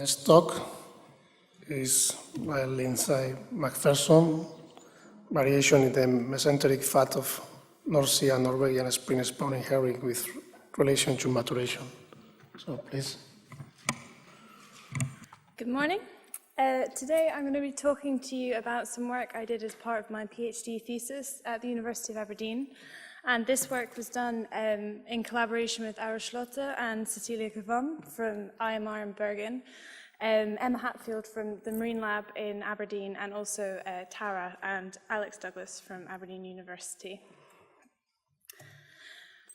Next talk is by Lindsay McPherson, variation in the mesenteric fat of North Sea and Norwegian spring spawning herring with relation to maturation. So please. Good morning. Today I'm going to be talking to you about some work I did as part of my PhD thesis at the University of Aberdeen. And this work was done in collaboration with Aura Schlotter and Cecilia Kavam from IMR in Bergen, Emma Hatfield from the Marine Lab in Aberdeen, and also Tara and Alex Douglas from Aberdeen University.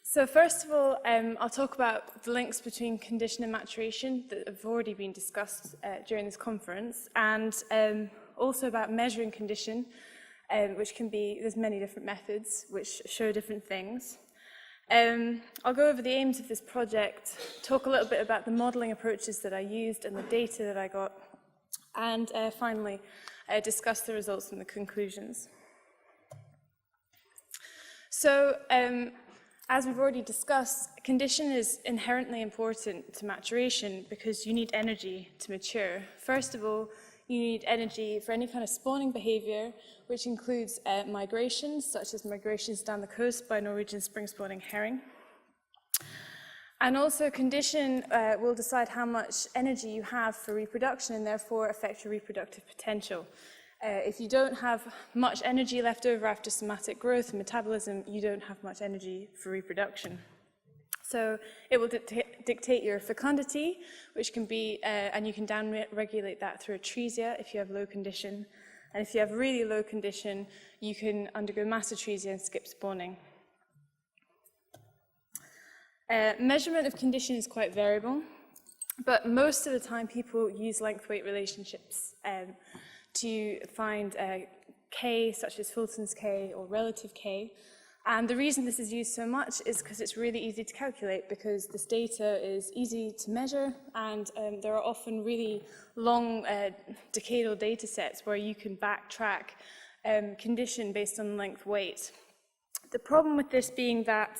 So first of all, I'll talk about the links between condition and maturation that have already been discussed during this conference, and also about measuring condition, which can be, there's many different methods which show different things. I'll go over the aims of this project, talk a little bit about the modelling approaches that I used and the data that I got, and finally discuss the results and the conclusions. So, as we've already discussed, condition is inherently important to maturation because you need energy to mature. First of all, you need energy for any kind of spawning behaviour, which includes migrations, such as migrations down the coast by Norwegian spring spawning herring. And also condition will decide how much energy you have for reproduction and therefore affect your reproductive potential. If you don't have much energy left over after somatic growth and metabolism, you don't have much energy for reproduction. So it will dictate your fecundity, which can be, and you can down-regulate that through atresia if you have low condition. And if you have really low condition, you can undergo mass atresia and skip spawning. Measurement of condition is quite variable, but most of the time people use length-weight relationships to find K, such as Fulton's K or relative K. And the reason this is used so much is because it's really easy to calculate, because this data is easy to measure, and there are often really long decadal data sets where you can backtrack condition based on length weight. The problem with this being that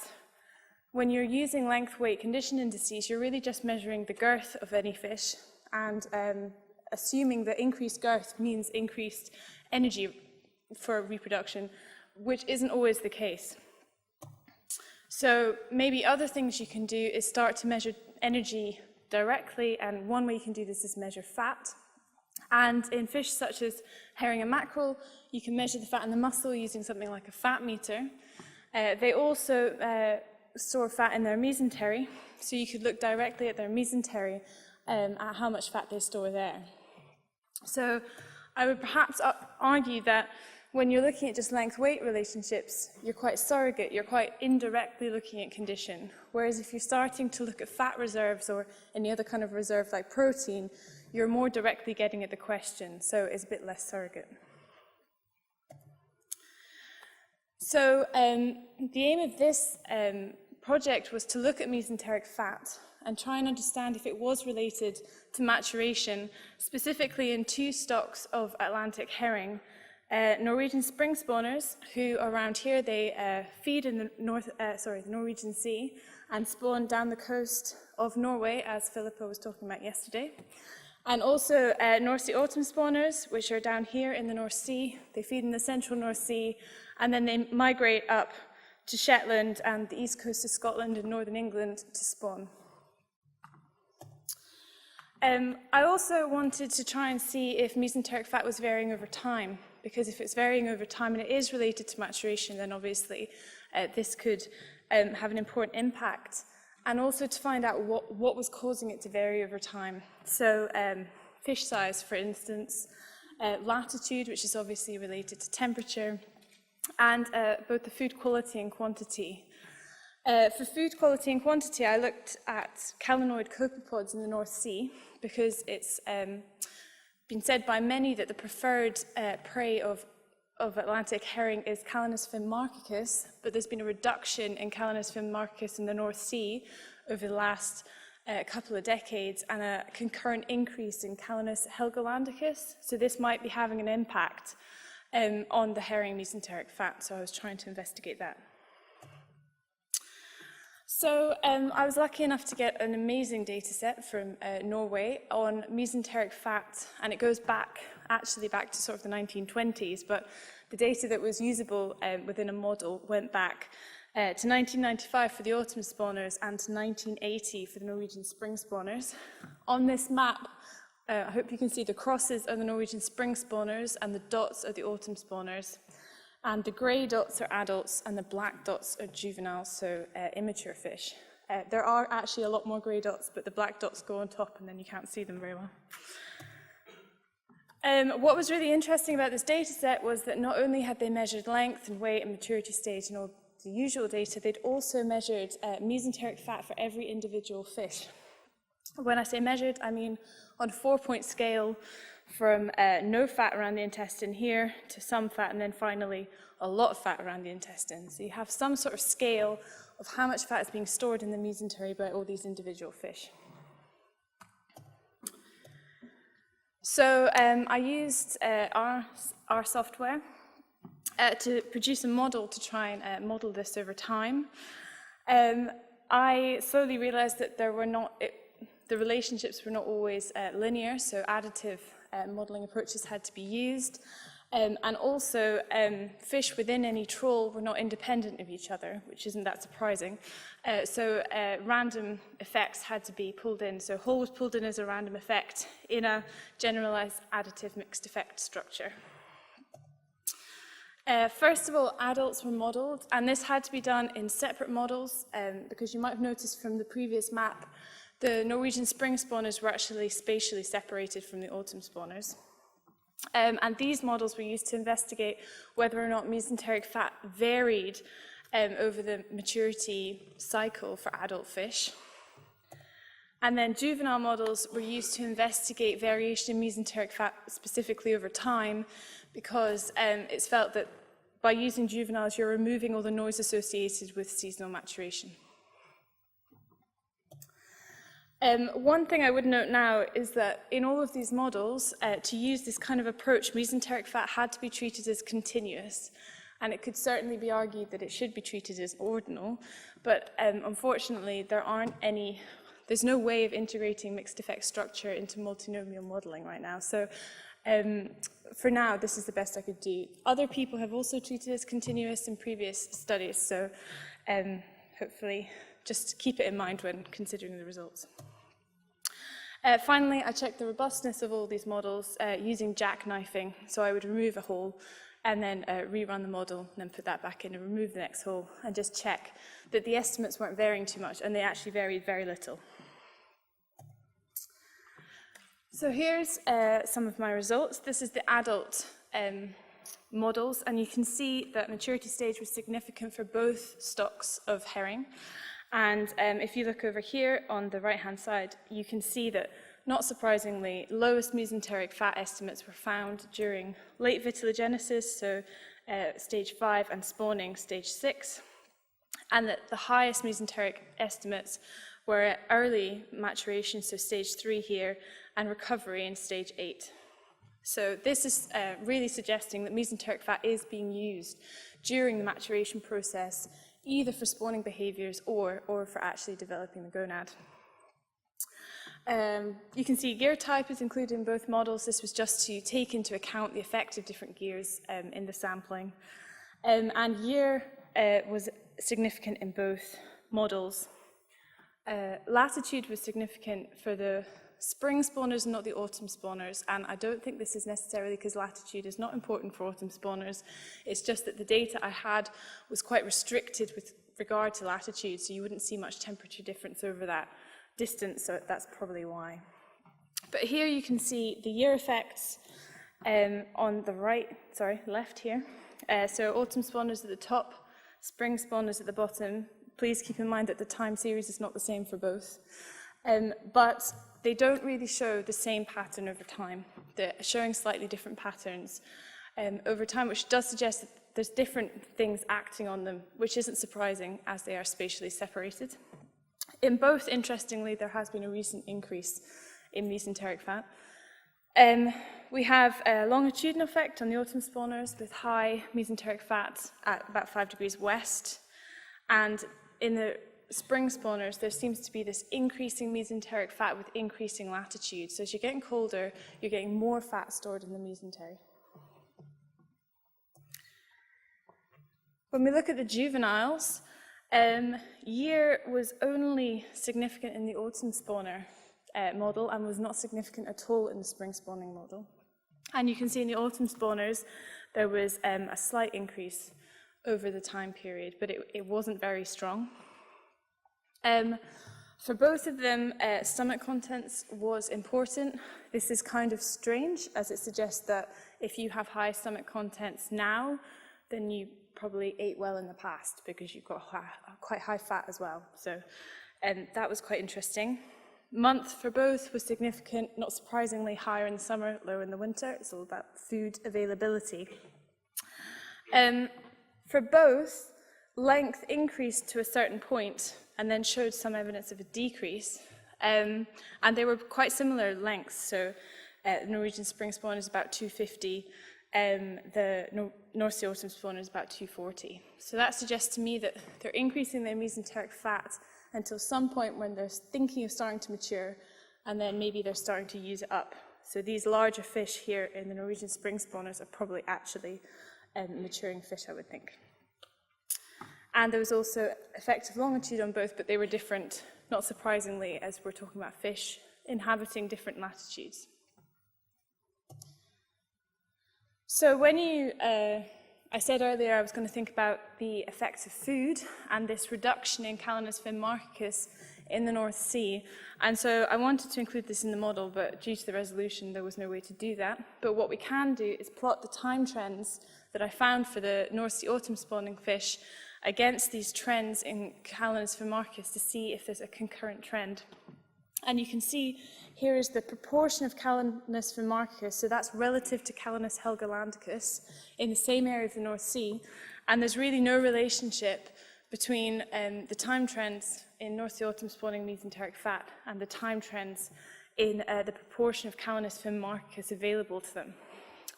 when you're using length weight condition indices, you're really just measuring the girth of any fish, and assuming that increased girth means increased energy for reproduction, which isn't always the case. So maybe other things you can do is start to measure energy directly, and one way you can do this is measure fat. And in fish such as herring and mackerel, you can measure the fat in the muscle using something like a fat meter. They also store fat in their mesentery, so you could look directly at their mesentery at how much fat they store there. So I would perhaps argue that when you're looking at just length-weight relationships, you're quite surrogate, you're quite indirectly looking at condition. Whereas if you're starting to look at fat reserves or any other kind of reserve like protein, you're more directly getting at the question, so it's a bit less surrogate. So the aim of this project was to look at mesenteric fat and try and understand if it was related to maturation, specifically in two stocks of Atlantic herring. Norwegian spring spawners, who around here they feed in the the Norwegian Sea and spawn down the coast of Norway, as Philippa was talking about yesterday. And also North Sea autumn spawners, which are down here in the North Sea. They feed in the central North Sea, and then they migrate up to Shetland and the east coast of Scotland and northern England to spawn. I also wanted to try and see if mesenteric fat was varying over time, because if it's varying over time and it is related to maturation, then obviously this could have an important impact. And also to find out what was causing it to vary over time. So fish size, for instance, latitude, which is obviously related to temperature, and both the food quality and quantity. For food quality and quantity, I looked at calanoid copepods in the North Sea, because it's been said by many that the preferred prey of Atlantic herring is Calanus marcicus, but there's been a reduction in Calanus marcicus in the North Sea over the last couple of decades, and a concurrent increase in Calanus helgolandicus, so this might be having an impact on the herring mesenteric fat, so I was trying to investigate that. So I was lucky enough to get an amazing data set from Norway on mesenteric fat, and it goes back, actually back to sort of the 1920s, but the data that was usable within a model went back to 1995 for the autumn spawners and to 1980 for the Norwegian spring spawners. On this map, I hope you can see the crosses are the Norwegian spring spawners and the dots are the autumn spawners. And the grey dots are adults and the black dots are juveniles, so immature fish. There are actually a lot more grey dots, but the black dots go on top and then you can't see them very well. What was really interesting about this data set was that not only had they measured length and weight and maturity stage and all the usual data, they'd also measured mesenteric fat for every individual fish. When I say measured, I mean on a 4-point scale, from no fat around the intestine here to some fat, and then finally a lot of fat around the intestine. So you have some sort of scale of how much fat is being stored in the mesentery by all these individual fish. So I used our software to produce a model to try and model this over time. I slowly realized that the relationships were not always linear, so additive modeling approaches had to be used. And also, fish within any trawl were not independent of each other, which isn't that surprising. So random effects had to be pulled in. So whole was pulled in as a random effect in a generalized additive mixed effect structure. First of all, adults were modeled, and this had to be done in separate models, because you might have noticed from the previous map, the Norwegian spring spawners were actually spatially separated from the autumn spawners. And these models were used to investigate whether or not mesenteric fat varied over the maturity cycle for adult fish. And then juvenile models were used to investigate variation in mesenteric fat specifically over time, because it's felt that by using juveniles, you're removing all the noise associated with seasonal maturation. One thing I would note now is that in all of these models, to use this kind of approach, mesenteric fat had to be treated as continuous. And it could certainly be argued that it should be treated as ordinal, but unfortunately, there's no way of integrating mixed effect structure into multinomial modeling right now. So for now, this is the best I could do. Other people have also treated it as continuous in previous studies, so hopefully just keep it in mind when considering the results. Finally, I checked the robustness of all these models using jackknifing. So I would remove a hole and then rerun the model, and then put that back in and remove the next hole, and just check that the estimates weren't varying too much, and they actually varied very little. So here's some of my results. This is the adult models, and you can see that maturity stage was significant for both stocks of herring. And if you look over here on the right-hand side, you can see that, not surprisingly, lowest mesenteric fat estimates were found during late vitellogenesis, so stage 5, and spawning, stage 6, and that the highest mesenteric estimates were at early maturation, so stage 3 here, and recovery in stage 8. So this is really suggesting that mesenteric fat is being used during the maturation process, either for spawning behaviors or for actually developing the gonad. You can see gear type is included in both models. This was just to take into account the effect of different gears in the sampling. And year was significant in both models. Latitude was significant for the spring spawners and not the autumn spawners, and I don't think this is necessarily because latitude is not important for autumn spawners. It's just that the data I had was quite restricted with regard to latitude, so you wouldn't see much temperature difference over that distance, so that's probably why. But here you can see the year effects on the left here. So autumn spawners at the top, spring spawners at the bottom. Please keep in mind that the time series is not the same for both. But they don't really show the same pattern over time. They're showing slightly different patterns over time, which does suggest that there's different things acting on them, which isn't surprising as they are spatially separated. In both, interestingly, there has been a recent increase in mesenteric fat. We have a longitudinal effect on the autumn spawners with high mesenteric fat at about 5 degrees west. And in the spring spawners, there seems to be this increasing mesenteric fat with increasing latitude. So as you're getting colder, you're getting more fat stored in the mesentery. When we look at the juveniles, year was only significant in the autumn spawner model and was not significant at all in the spring spawning model. And you can see in the autumn spawners, there was a slight increase over the time period, but it wasn't very strong. For both of them, stomach contents was important. This is kind of strange, as it suggests that if you have high stomach contents now, then you probably ate well in the past because you've got quite high fat as well. So that was quite interesting. Month for both was significant, not surprisingly higher in the summer, lower in the winter. It's all about food availability. For both, length increased to a certain point and then showed some evidence of a decrease. And they were quite similar lengths. So the Norwegian spring spawn is about 250. The North Sea autumn spawn is about 240. So that suggests to me that they're increasing their mesenteric fat until some point when they're thinking of starting to mature, and then maybe they're starting to use it up. So these larger fish here in the Norwegian spring spawners are probably actually maturing fish, I would think. And there was also effective longitude on both, but they were different, not surprisingly, as we're talking about fish inhabiting different latitudes. So when I said earlier I was going to think about the effects of food and this reduction in Calanus finnmarchicus in the North Sea. And so I wanted to include this in the model, but due to the resolution, there was no way to do that. But what we can do is plot the time trends that I found for the North Sea autumn spawning fish against these trends in Calanus finnmarchicus to see if there's a concurrent trend. And you can see here is the proportion of Calanus finnmarchicus, so that's relative to Calanus helgolandicus in the same area of the North Sea. And there's really no relationship between the time trends in North Sea autumn spawning mesenteric fat and the time trends in the proportion of Calanus finnmarchicus available to them,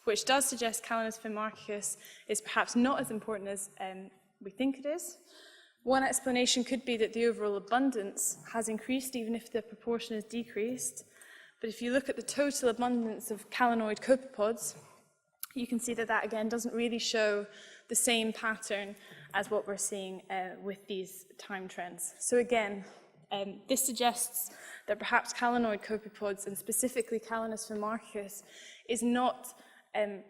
which does suggest Calanus finnmarchicus is perhaps not as important as we think it is. One explanation could be that the overall abundance has increased even if the proportion has decreased. But if you look at the total abundance of calanoid copepods, you can see that that again doesn't really show the same pattern as what we're seeing with these time trends. So again, this suggests that perhaps calanoid copepods, and specifically Calanus finnmarchicus, is not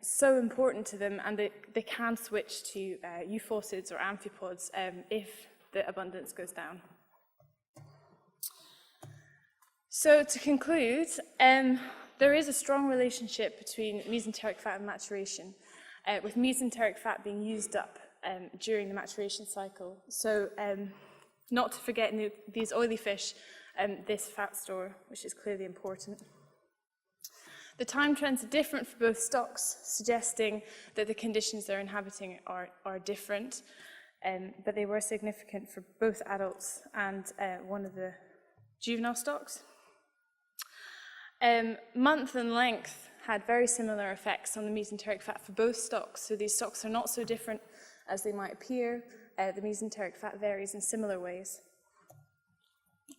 so important to them, and they can switch to euphausids or amphipods if the abundance goes down. So to conclude, there is a strong relationship between mesenteric fat and maturation, with mesenteric fat being used up during the maturation cycle. So not to forget in these oily fish, this fat store, which is clearly important. The time trends are different for both stocks, suggesting that the conditions they're inhabiting are different, but they were significant for both adults and one of the juvenile stocks. Month and length had very similar effects on the mesenteric fat for both stocks, so these stocks are not so different as they might appear. The mesenteric fat varies in similar ways.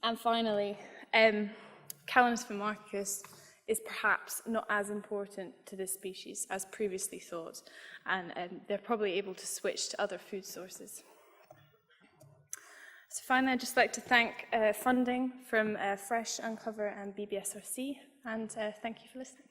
And finally, Calanus finnmarchicus is perhaps not as important to this species as previously thought, and they're probably able to switch to other food sources. So finally, I'd just like to thank funding from Fresh, Uncover and BBSRC, and thank you for listening.